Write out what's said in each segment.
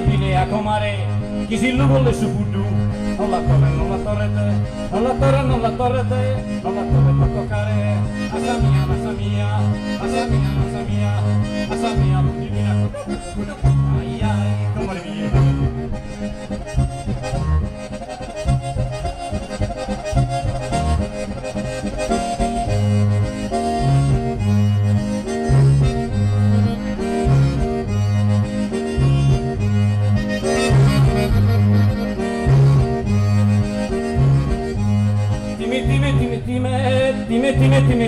pile a comare, chi si lo vuole su budu, non la torre, non la torrete, non la torre, non la torrete, non la torre per toccare, asa mia, asa mia, asa mia, asa mia, asa mia, divina, ai ai, come via.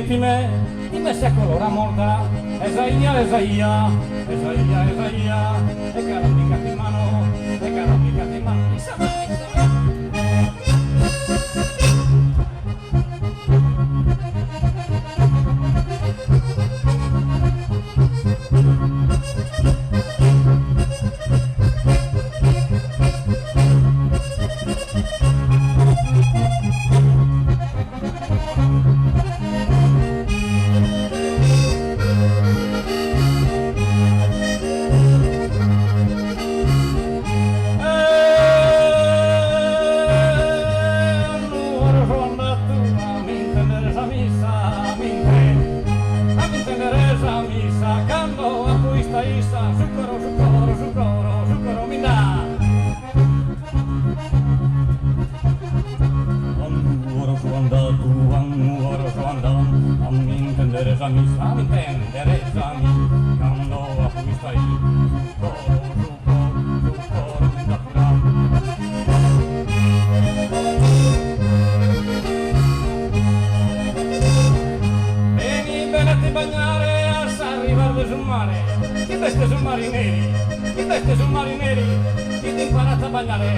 Time se colora morda, Esaia, Esaia, Esaia, Esaia, e caramica di mano, e caramica di mano, Chi ti imparate a bagnare?